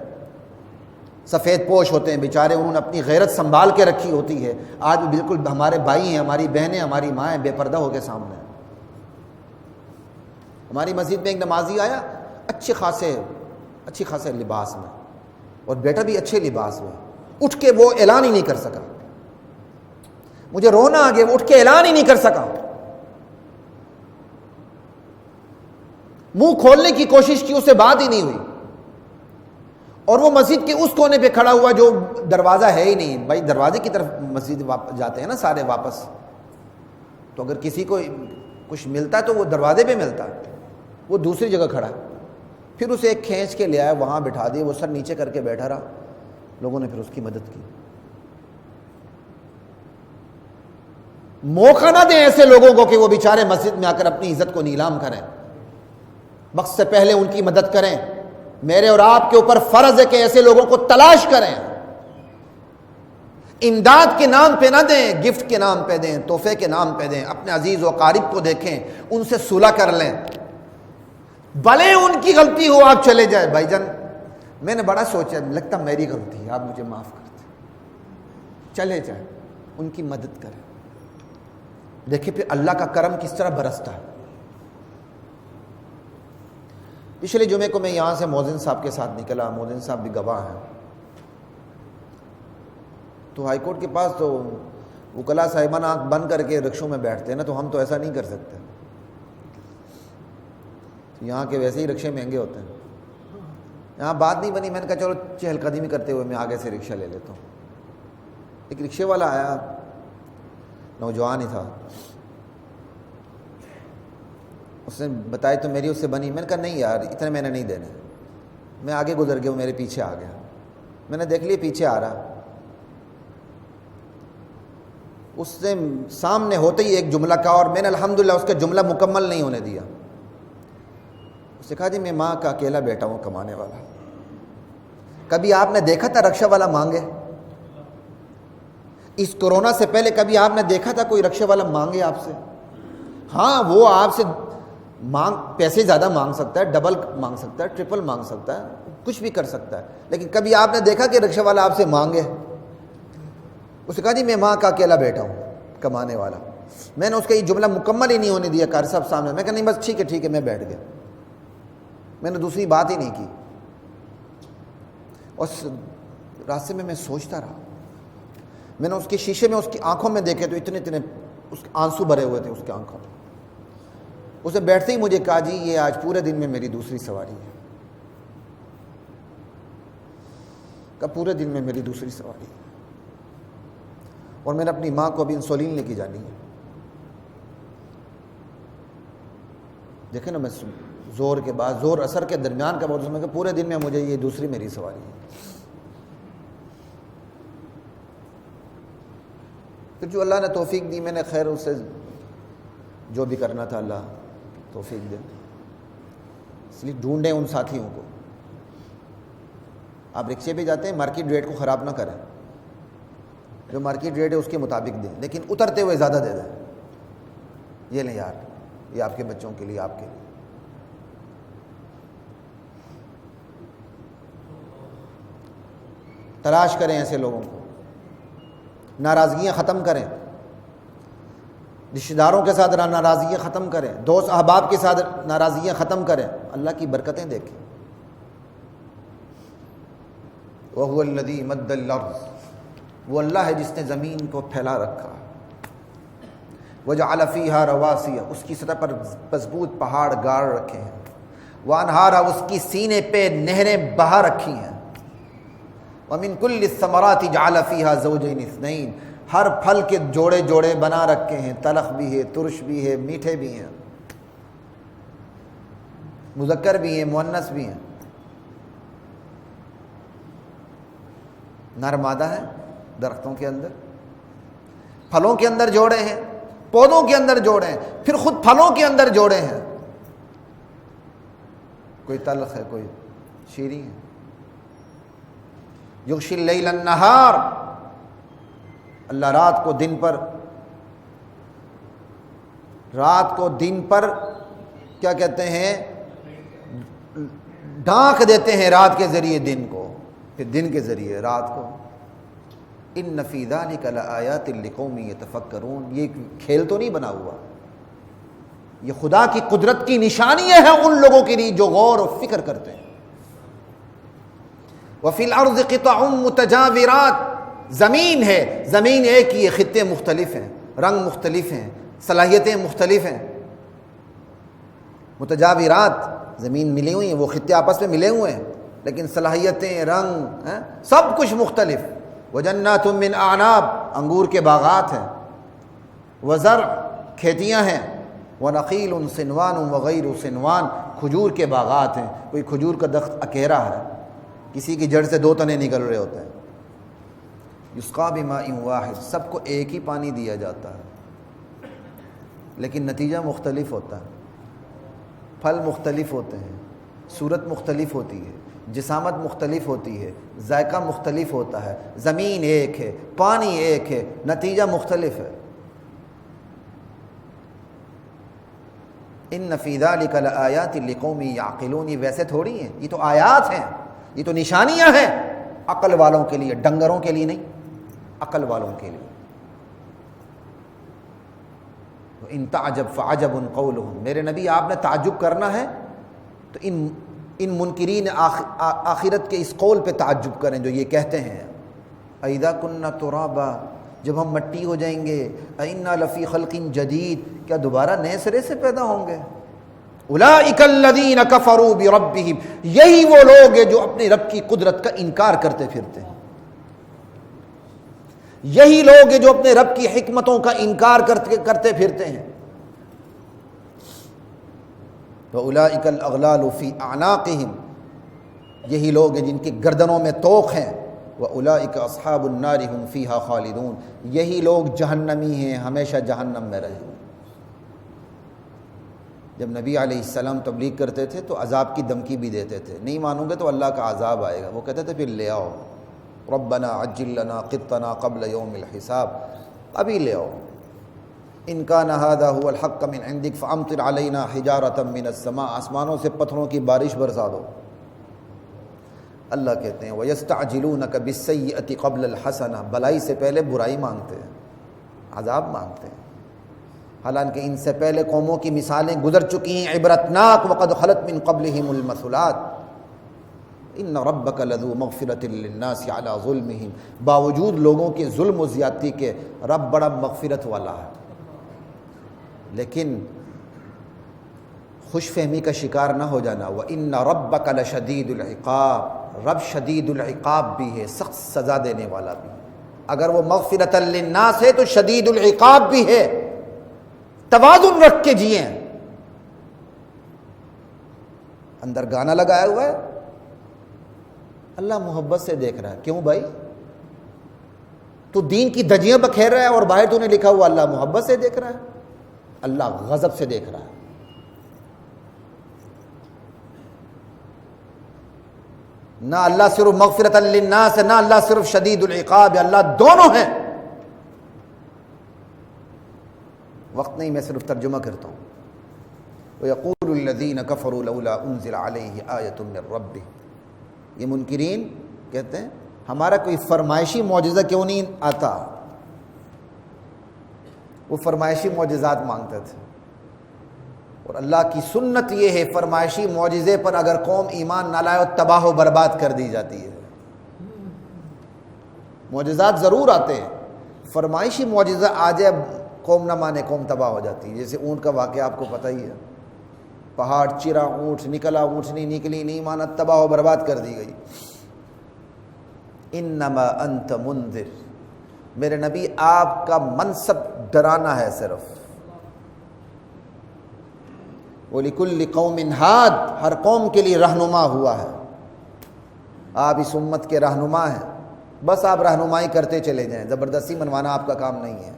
سفید پوش ہوتے ہیں بیچارے، انہوں نے اپنی غیرت سنبھال کے رکھی ہوتی ہے، آج بھی بالکل ہمارے بھائی ہیں، ہماری بہنیں، ہماری مائیں بے پردہ ہو کے سامنے۔ ہماری مسجد میں ایک نمازی آیا اچھے خاصے لباس میں، اور بیٹا بھی اچھے لباس میں، اٹھ کے وہ اعلان ہی نہیں کر سکا۔ مجھے رونا آ گیا، وہ اٹھ کے اعلان ہی نہیں کر سکا۔ منہ کھولنے کی کوشش کی، اس سے بات ہی نہیں ہوئی، اور وہ مسجد کے اس کونے پہ کھڑا ہوا جو دروازہ ہے ہی نہیں۔ بھائی دروازے کی طرف مسجد جاتے ہیں نا سارے واپس، تو اگر کسی کو کچھ ملتا ہے تو وہ دروازے پہ ملتا ہے، وہ دوسری جگہ کھڑا ہے۔ پھر اسے ایک کھینچ کے لے آیا، وہاں بٹھا دیا، وہ سر نیچے کر کے بیٹھا رہا، لوگوں نے پھر اس کی مدد کی۔ موقع نہ دیں ایسے لوگوں کو کہ وہ بیچارے مسجد میں آ کر اپنی عزت کو نیلام کریں، وقت سے پہلے ان کی مدد کریں۔ میرے اور آپ کے اوپر فرض ہے کہ ایسے لوگوں کو تلاش کریں، امداد کے نام پہ نہ دیں، گفٹ کے نام پہ دیں، تحفے کے نام پہ دیں۔ اپنے عزیز و اقارب کو دیکھیں، ان سے صلح کر لیں، بھلے ان کی غلطی ہو آپ چلے جائیں۔ بھائی جان میں نے بڑا سوچا، لگتا میری غلطی ہے، آپ مجھے معاف کر دیں، چلے جائیں، ان کی مدد کریں۔ دیکھیں پھر اللہ کا کرم کس طرح برستا ہے۔ پچھلے جمعے کو میں یہاں سے مؤذن صاحب کے ساتھ نکلا، مؤذن صاحب بھی گواہ ہیں، تو ہائی کورٹ کے پاس تو وکلا صاحبان آنکھ بند کر کے رکشوں میں بیٹھتے ہیں نا، تو ہم تو ایسا نہیں کر سکتے، یہاں کے ویسے ہی رکشے مہنگے ہوتے ہیں۔ یہاں بات نہیں بنی، میں نے کہا چلو چہل قدمی کرتے ہوئے میں آگے سے رکشہ لے لیتا ہوں۔ ایک رکشے والا آیا، نوجوان ہی تھا، اس نے بتایا تو میری اس سے بنی۔ میں نے کہا نہیں یار اتنے میں نے نہیں دینے، میں آگے گزر گیا، وہ میرے پیچھے آ گیا، میں نے دیکھ لیا پیچھے آ رہا، اس نے سامنے ہوتے ہی ایک جملہ کہا، اور میں نے الحمدللہ اس کا جملہ مکمل نہیں ہونے دیا۔ اس نے کہا جی میں ماں کا اکیلا بیٹا ہوں کمانے والا۔ کبھی آپ نے دیکھا تھا رکشہ والا مانگے؟ اس کورونا سے پہلے کبھی آپ نے دیکھا تھا کوئی رکشے والا مانگے آپ سے؟ ہاں وہ آپ سے پیسے زیادہ مانگ سکتا ہے، ڈبل مانگ سکتا ہے، ٹرپل مانگ سکتا ہے، کچھ بھی کر سکتا ہے، لیکن کبھی آپ نے دیکھا کہ رکشہ والا آپ سے مانگے؟ اس نے کہا جی میں ماں کا اکیلا بیٹا ہوں کمانے والا۔ میں نے اس کا یہ جملہ مکمل ہی نہیں ہونے دیا، قاری صاحب سامنے، میں کہا نہیں بس ٹھیک ہے، میں بیٹھ گیا، میں نے دوسری بات ہی نہیں کی۔ اور راستے میں سوچتا رہا، میں نے اس کے شیشے میں اس کی آنکھوں میں دیکھے تو اتنے اس کے آنسو بھرے ہوئے تھے اس کی آنکھوں میں۔ اسے بیٹھتے ہی مجھے کہا جی یہ آج پورے دن میں میری دوسری سواری ہے، کہ پورے دن میں میری دوسری سواری ہے، اور میں نے اپنی ماں کو ابھی انسولین لے کے جانی ہے۔ دیکھیں نا، میں زور کے بعد زور اثر کے درمیان کا بہت، میں کہ پورے دن میں مجھے یہ دوسری میری سواری ہے۔ پھر جو اللہ نے توفیق دی، میں نے خیر اس سے جو بھی کرنا تھا اللہ توفیق دے، اس لیے ڈھونڈیں ان ساتھیوں کو۔ آپ رکشے پہ جاتے ہیں، مارکیٹ ریٹ کو خراب نہ کریں، جو مارکیٹ ریٹ ہے اس کے مطابق دیں، لیکن اترتے ہوئے زیادہ دے دیں۔ یہ لیں یار، یہ آپ کے بچوں کے لیے، آپ کے لیے۔ تلاش کریں ایسے لوگوں کو، ناراضگیاں ختم کریں، رشتہ داروں کے ساتھ ناراضگیاں ختم کریں، دوست احباب کے ساتھ ناراضگیاں ختم کریں، اللہ کی برکتیں دیکھیں۔ وَهُوَ الَّذِي مَدَّ الْأَرْضَ، وہ اللہ ہے جس نے زمین کو پھیلا رکھا۔ وجعل فیہا رواسی، اس کی سطح پر مضبوط پہاڑ گاڑ رکھے ہیں، وانہارا، اس کی سینے پہ نہریں بہا رکھی ہیں، ومن کل الثمرات جعل فیہا زوجین اثنین، ہر پھل کے جوڑے جوڑے بنا رکھے ہیں، تلخ بھی ہے، ترش بھی ہے، میٹھے بھی ہیں، مذکر بھی ہیں، مؤنث بھی ہیں، نر مادہ ہے، درختوں کے اندر، پھلوں کے اندر جوڑے ہیں، پودوں کے اندر جوڑے ہیں، پھر خود پھلوں کے اندر جوڑے ہیں، کوئی تلخ ہے، کوئی شیریں ہے۔ یغشی اللیل النہار، اللہ رات کو دن پر کیا کہتے ہیں، ڈھانک دیتے ہیں رات کے ذریعے دن کو، پھر دن کے ذریعے رات کو۔ ان فی ذلک لآیات لقوم یتفکرون، یہ کھیل تو نہیں بنا ہوا، یہ خدا کی قدرت کی نشانیاں ہیں ان لوگوں کے لیے جو غور و فکر کرتے ہیں۔ وفی الارض قطع متجاورات، زمین ہے، زمین ایک ہی ہے، خطے مختلف ہیں، رنگ مختلف ہیں، صلاحیتیں مختلف ہیں، متجاورات، زمین ملی ہوئی ہیں، وہ خطے آپس میں ملے ہوئے ہیں، لیکن صلاحیتیں، رنگ، سب کچھ مختلف۔ وجنات من اعناب، انگور کے باغات ہیں، وزرع، کھیتیاں ہیں، ونخیل صنوان وغیر صنوان، کھجور کے باغات ہیں، کوئی کھجور کا درخت اکیرا ہے، کسی کی جڑ سے 2 تنے نکل رہے ہوتے ہیں، یسقا بماء واحد، سب کو ایک ہی پانی دیا جاتا ہے، لیکن نتیجہ مختلف ہوتا ہے، پھل مختلف ہوتے ہیں، صورت مختلف ہوتی ہے، جسامت مختلف ہوتی ہے، ذائقہ مختلف ہوتا ہے، زمین ایک ہے، پانی ایک ہے، نتیجہ مختلف ہے۔ ان فی ذلک لآیات لقوم یعقلون، یہ ویسے تھوڑی ہیں، یہ تو آیات ہیں، یہ تو نشانیاں ہیں عقل والوں کے لیے، ڈنگروں کے لیے نہیں، عقل والوں کے لیے۔ ان تعجب فعجب قولهم، میرے نبی آپ نے تعجب کرنا ہے تو ان منکرین آخرت کے اس قول پہ تعجب کریں جو یہ کہتے ہیں، اذا كنا ترابا، جب ہم مٹی ہو جائیں گے، انا لفی خلق جدید، کیا دوبارہ نئے سرے سے پیدا ہوں گے؟ اولئک الذین کفروا بربہم، یہی وہ لوگ ہیں جو اپنے رب کی قدرت کا انکار کرتے پھرتے ہیں، یہی لوگ ہیں جو اپنے رب کی حکمتوں کا انکار کرتے پھرتے ہیں۔ وَأُولَٰئِكَ الْأَغْلَالُ فِي أَعْنَاقِهِمْ، یہی لوگ ہیں جن کی گردنوں میں طوق ہیں، وَأُولَٰئِكَ أَصْحَابُ النَّارِ هُمْ فِيهَا خَالِدُونَ، یہی لوگ جہنمی ہیں، ہمیشہ جہنم میں رہیں۔ جب نبی علیہ السلام تبلیغ کرتے تھے تو عذاب کی دھمکی بھی دیتے تھے، نہیں مانو گے تو اللہ کا عذاب آئے گا، وہ کہتے تھے پھر لے آؤ، ربنا عجل لنا قطنا قبل یوم الحساب، ابھی لے آؤ، ان کان ھذا ھو الحق من عندک فامطر علینا حجارۃ من السماء، آسمانوں سے پتھروں کی بارش برسا دو۔ اللہ کہتے ہیں وَيَسْتَعْجِلُونَكَ بِالسَّيِّئَةِ قَبْلَ الْحَسَنَةِ، بلائی سے پہلے برائی مانگتے ہیں، عذاب مانگتے ہیں، حالانکہ ان سے پہلے قوموں کی مثالیں گزر چکی ہیں، عبرتناک، وقد خلت من قبلہم المثلات، ان ربک لذو مغفرۃ للناس علی ظلمہم، باوجود لوگوں کے ظلم و زیادتی کے رب بڑا مغفرت والا ہے، لیکن خوش فہمی کا شکار نہ ہو جانا۔ وَإِنَّ رَبَّكَ لَشَدِيدُ الْعِقَابِ، رب شدید العقاب بھی ہے، سخت سزا دینے والا بھی ہے، اگر وہ مغفرۃ للناس ہے تو شدید العقاب بھی ہے، توازن رکھ کے جئیں۔ اندر گانا لگایا ہوا ہے، اللہ محبت سے دیکھ رہا ہے، کیوں بھائی تو دین کی دھجیاں بکھیر رہا ہے اور باہر تو نے لکھا ہوا اللہ محبت سے دیکھ رہا ہے، اللہ غضب سے دیکھ رہا ہے۔ نہ اللہ صرف مغفرۃ للناس ہے، نہ اللہ صرف شدید العقاب ہے، اللہ دونوں ہیں۔ وقت نہیں، میں صرف ترجمہ کرتا ہوں۔ وَيَقُولُ الَّذِينَ كَفَرُوا لَوْلَا أُنزِلَ عَلَيْهِ آيَةٌ مِّن رَّبِّهِ، یہ منکرین کہتے ہیں ہمارا کوئی فرمائشی معجزہ کیوں نہیں آتا؟ وہ فرمائشی معجزات مانگتے تھے، اور اللہ کی سنت یہ ہے فرمائشی معجزے پر اگر قوم ایمان نہ لائے تباہ و برباد کر دی جاتی ہے۔ معجزات ضرور آتے ہیں، فرمائشی معجزہ آ جائے قوم نہ مانے قوم تباہ ہو جاتی ہے. جیسے اونٹ کا واقعہ آپ کو پتہ ہی ہے, پہاڑ چرا اونٹ نکلا, اونٹنی نکلی, نہیں مانا, تباہ و برباد کر دی گئی. انما انت منذر, میرے نبی آپ کا منصب ڈرانا ہے صرف. وَلِكُلِّ قَوْمٍ هَادٍ, ہر قوم کے لیے رہنما ہوا ہے. آپ اس امت کے رہنما ہیں, بس آپ رہنمائی کرتے چلے جائیں, زبردستی منوانا آپ کا کام نہیں ہے.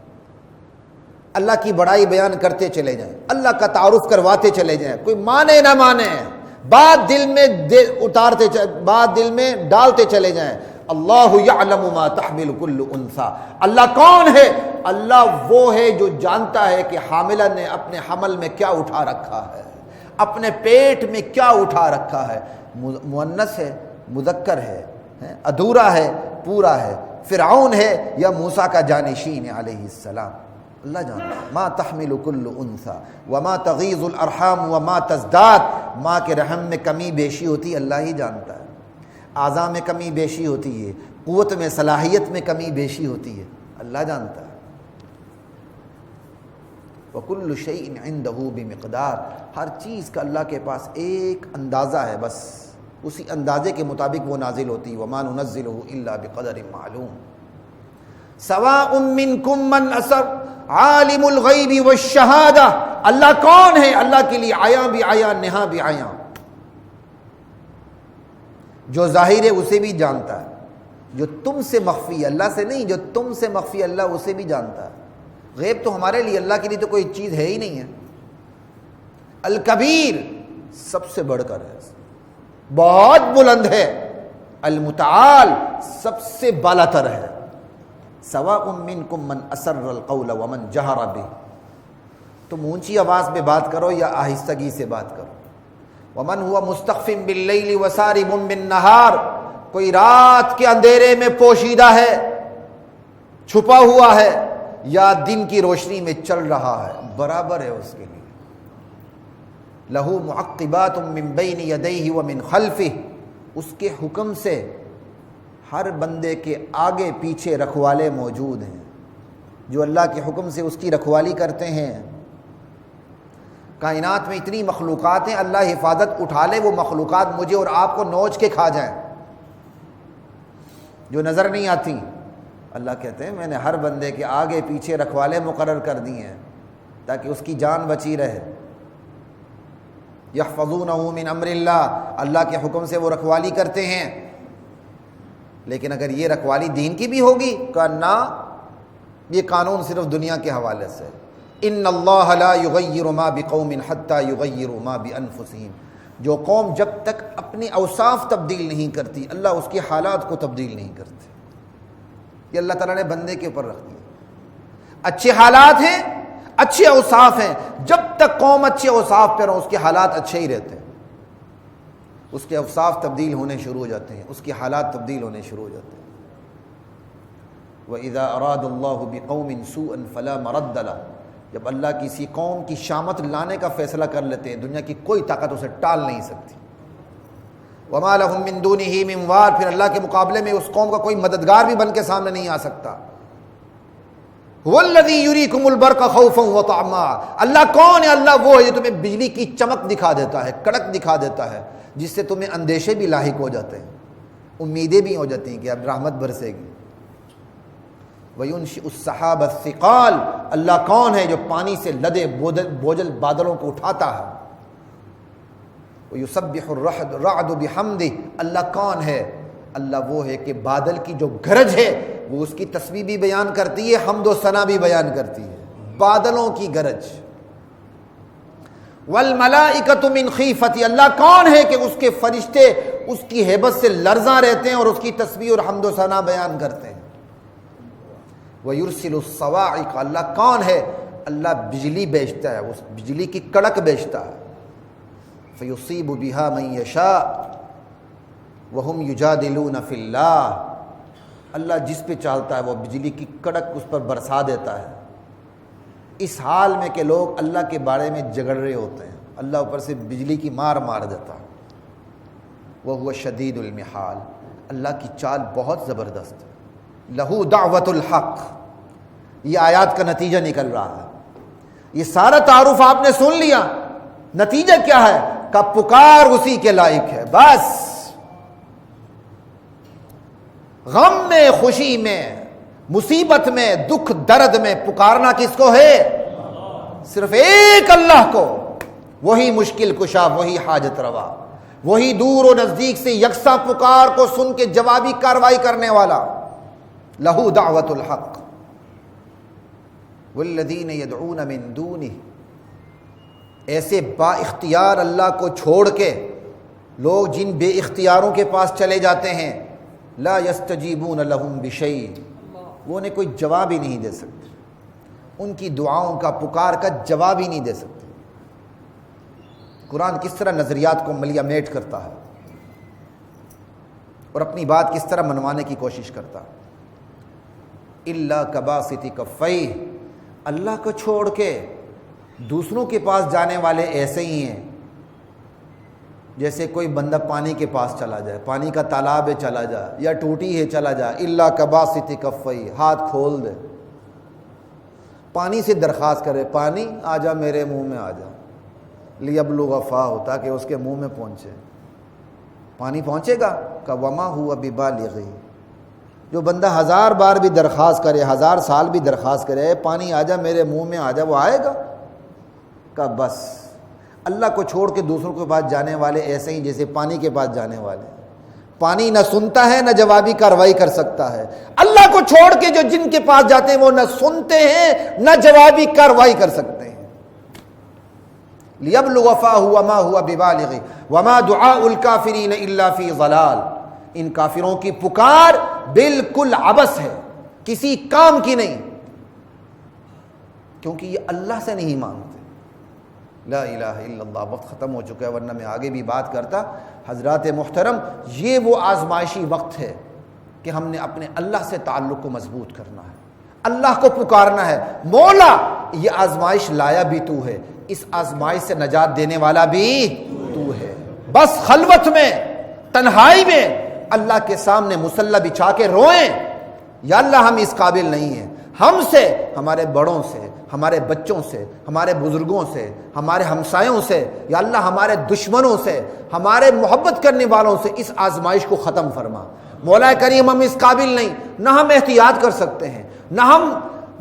اللہ کی بڑائی بیان کرتے چلے جائیں, اللہ کا تعارف کرواتے چلے جائیں, کوئی مانے نہ مانے, بات دل میں اتارتے, بات دل میں ڈالتے چلے جائیں. اللہ یعلم ما تحمل کل انثی, اللہ کون ہے؟ اللہ وہ ہے جو جانتا ہے کہ حاملہ نے اپنے حمل میں کیا اٹھا رکھا ہے, اپنے پیٹ میں کیا اٹھا رکھا ہے. مؤنث ہے, مذکر ہے, ادھورا ہے, پورا ہے, فرعون ہے یا موسیٰ کا جانشین علیہ السلام, اللہ جانتا ہے. ما تحمل کل انثی وما تغیض الارحام وما تزداد, ماں کے رحم میں کمی بیشی ہوتی ہے اللہ ہی جانتا ہے, اعضاء میں کمی بیشی ہوتی ہے, قوت میں صلاحیت میں کمی بیشی ہوتی ہے, اللہ جانتا ہے. وَكُلُّ شَيْءٍ عِندَهُ بِمِقْدَار, ہر چیز کا اللہ کے پاس ایک اندازہ ہے, بس اسی اندازے کے مطابق وہ نازل ہوتی ہے. وَمَا نُنَزِّلُهُ إِلَّا بِقَدَرٍ مَعْلُوم. سَوَاءٌ مِّنكُم مَّنْ أَسَرَّ عَالِمُ الْغَيْبِ وَالشَّهَادَةِ, اللہ کون ہے؟ اللہ کے لیے عیاں بھی عیاں, نہاں بھی عیاں. جو ظاہر ہے اسے بھی جانتا ہے, جو تم سے مخفی ہے, اللہ سے نہیں, جو تم سے مخفی اللہ اسے بھی جانتا ہے. غیب تو ہمارے لیے, اللہ کے لیے تو کوئی چیز ہے ہی نہیں ہے. الکبیر سب سے بڑھ کر ہے, بہت بلند ہے. المتعال سب سے بالا تر ہے. سواء منکم من اسر القول ومن جہر به, تم اونچی آواز میں بات کرو یا آہستگی سے بات کرو. ومن هو مستخف باللیل وسارب بالنہار, کوئی رات کے اندھیرے میں پوشیدہ ہے, چھپا ہوا ہے, یا دن کی روشنی میں چل رہا ہے, برابر ہے اس کے لیے. لہو معقبات من بین یدیہ ومن خلفہ, اس کے حکم سے ہر بندے کے آگے پیچھے رکھوالے موجود ہیں, جو اللہ کے حکم سے اس کی رکھوالی کرتے ہیں. کائنات میں اتنی مخلوقات ہیں, اللہ حفاظت اٹھا لے, وہ مخلوقات مجھے اور آپ کو نوچ کے کھا جائیں, جو نظر نہیں آتی. اللہ کہتے ہیں میں نے ہر بندے کے آگے پیچھے رکھوالے مقرر کر دیے ہیں تاکہ اس کی جان بچی رہے. یحفظونہ من امر اللہ, اللہ کے حکم سے وہ رکھوالی کرتے ہیں. لیکن اگر یہ رکھوالی دین کی بھی ہوگی, کہ نہ, یہ قانون صرف دنیا کے حوالے سے. ان اللہ لا یغیر ما بقوم حتی یغیروا ما بانفسہم, جو قوم جب تک اپنی اوصاف تبدیل نہیں کرتی, اللہ اس کے حالات کو تبدیل نہیں کرتے. یہ اللہ تعالیٰ نے بندے کے اوپر رکھ دیا. اچھے حالات ہیں, اچھے اوصاف ہیں, جب تک قوم اچھے اوصاف پر ہو اس کے حالات اچھے ہی رہتے ہیں. اس کے اوصاف تبدیل ہونے شروع ہو جاتے ہیں, اس کے حالات تبدیل ہونے شروع ہو جاتے ہیں. وَإِذَا أَرَادَ اللَّهُ بِقَوْمٍ سُوءًا فَلَا مَرَدَّ لَهُ, جب اللہ کسی قوم کی شامت لانے کا فیصلہ کر لیتے ہیں, دنیا کی کوئی طاقت اسے ٹال نہیں سکتی. وَمَا لَهُم مِّن دُونِهِ مِن وَالٍ, پھر اللہ کے مقابلے میں اس قوم کا کوئی مددگار بھی بن کے سامنے نہیں آ سکتا. هُوَ الَّذِي يُرِيكُمُ الْبَرْقَ خَوْفًا وَطَمَعًا, اللہ کون ہے؟ اللہ وہ ہے جو تمہیں بجلی کی چمک دکھا دیتا ہے, کڑک دکھا دیتا ہے, جس سے تمہیں اندیشے بھی لاحق ہو جاتے ہیں, امیدیں بھی ہو جاتی ہیں کہ اب رحمت برسے گی. وَيُنشِئُ السَّحَابَ الثِّقَالَ, اللہ کون ہے جو پانی سے لدے بوجھل بادلوں کو اٹھاتا ہے. وَيُسَبِّحُ الرَّعْدُ بِحَمْدِهِ, اللہ کون ہے؟ اللہ وہ ہے کہ بادل کی جو گرج ہے وہ اس کی تسبیح بھی بیان کرتی ہے, حمد و ثنا بھی بیان کرتی ہے, بادلوں کی گرج. وَالْمَلَائِكَةُ مِنْ خِيفَتِهِ, اللہ کون ہے کہ اس کے فرشتے اس کی ہیبت سے لرزاں رہتے ہیں اور اس کی تسبیح اور حمد و ثنا بیان کرتے ہیں. وَيُرْسِلُ الصَّوَاعِقَ, اللہ کون ہے؟ اللہ بجلی بیچتا ہے, اس بجلی کی کڑک بیچتا ہے. فَيُصِيبُ بِهَا مَن يَشَاءُ وَهُمْ يُجَادِلُونَ فِي اللَّهِ, اللہ جس پہ چاہتا ہے وہ بجلی کی کڑک اس پر برسا دیتا ہے. اس حال میں کہ لوگ اللہ کے بارے میں جھگڑ رہے ہوتے ہیں, اللہ اوپر سے بجلی کی مار دیتا ہے. وَهُوَ شَدِيدُ الْمِحَالِ, اللہ کی چال بہت زبردست ہے. لہو دعوت الحق, یہ آیات کا نتیجہ نکل رہا ہے. یہ سارا تعارف آپ نے سن لیا, نتیجہ کیا ہے؟ کہ پکار اسی کے لائق ہے. بس غم میں, خوشی میں, مصیبت میں, دکھ درد میں پکارنا کس کو ہے؟ صرف ایک اللہ کو. وہی مشکل کشا, وہی حاجت روا, وہی دور و نزدیک سے یکساں پکار کو سن کے جوابی کارروائی کرنے والا. لہو دعوت الحق والذین یدعون من دونہ. ایسے با اختیار اللہ کو چھوڑ کے لوگ جن بے اختیاروں کے پاس چلے جاتے ہیں, لا یستجیبون لہم بشیء, وہ انہیں کوئی جواب ہی نہیں دے سکتے, ان کی دعاؤں کا, پکار کا جواب ہی نہیں دے سکتے. قرآن کس طرح نظریات کو ملیا میٹ کرتا ہے اور اپنی بات کس طرح منوانے کی کوشش کرتا ہے. الا کباسط کفیہ, اللہ کو چھوڑ کے دوسروں کے پاس جانے والے ایسے ہی ہیں جیسے کوئی بندہ پانی کے پاس چلا جائے, پانی کا تالاب ہے چلا جائے, یا ٹوٹی ہے چلا جائے. الا کباسط کفیہ, ہاتھ کھول دے, پانی سے درخواست کرے, پانی آ جا میرے منہ میں آ جا, لیبلغ فاہ, تاکہ اس کے منہ میں پہنچے. پانی پہنچے گا کہ وما ہوا ببالغہ. جو بندہ 1000 بار بھی درخواست کرے, 1000 سال بھی درخواست کرے, پانی آ جا میرے منہ میں آ جا, وہ آئے گا؟ کہ بس اللہ کو چھوڑ کے دوسروں کے پاس جانے والے ایسے ہی جیسے پانی کے پاس جانے والے. پانی نہ سنتا ہے نہ جوابی کارروائی کر سکتا ہے. اللہ کو چھوڑ کے جو جن کے پاس جاتے ہیں وہ نہ سنتے ہیں نہ جوابی کارروائی کر سکتے ہیں. لیبلغ فاہ وما ہوا ببالغ وما دعاء الکافرین الا فی ضلال. ان کافروں کی پکار بالکل عبث ہے, کسی کام کی نہیں, کیونکہ یہ اللہ سے نہیں مانگتے. لا الہ الا اللہ. وقت ختم ہو چکا ہے ورنہ میں آگے بھی بات کرتا. حضرات محترم, یہ وہ آزمائشی وقت ہے کہ ہم نے اپنے اللہ سے تعلق کو مضبوط کرنا ہے, اللہ کو پکارنا ہے. مولا یہ آزمائش لایا بھی تو ہے, اس آزمائش سے نجات دینے والا بھی تو ہے. بس خلوت میں, تنہائی میں اللہ کے سامنے مصلی بچھا کے روئیں, یا اللہ ہم اس قابل نہیں ہیں, ہم سے, ہمارے بڑوں سے, ہمارے بچوں سے, ہمارے بزرگوں سے, ہمارے ہمسایوں سے, یا اللہ ہمارے دشمنوں سے, ہمارے محبت کرنے والوں سے اس آزمائش کو ختم فرما. مولا کریم ہم اس قابل نہیں, نہ ہم احتیاط کر سکتے ہیں, نہ ہم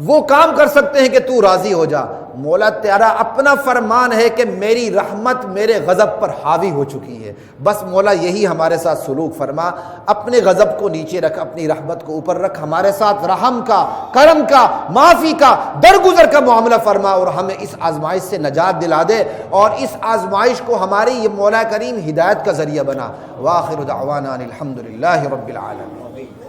وہ کام کر سکتے ہیں کہ تو راضی ہو جا. مولا تیرا اپنا فرمان ہے کہ میری رحمت میرے غضب پر حاوی ہو چکی ہے. بس مولا یہی ہمارے ساتھ سلوک فرما, اپنے غضب کو نیچے رکھ, اپنی رحمت کو اوپر رکھ, ہمارے ساتھ رحم کا, کرم کا, معافی کا, درگزر کا معاملہ فرما, اور ہمیں اس آزمائش سے نجات دلا دے, اور اس آزمائش کو ہماری یہ مولا کریم ہدایت کا ذریعہ بنا. وآخر دعوانا الحمدللہ رب العالمین.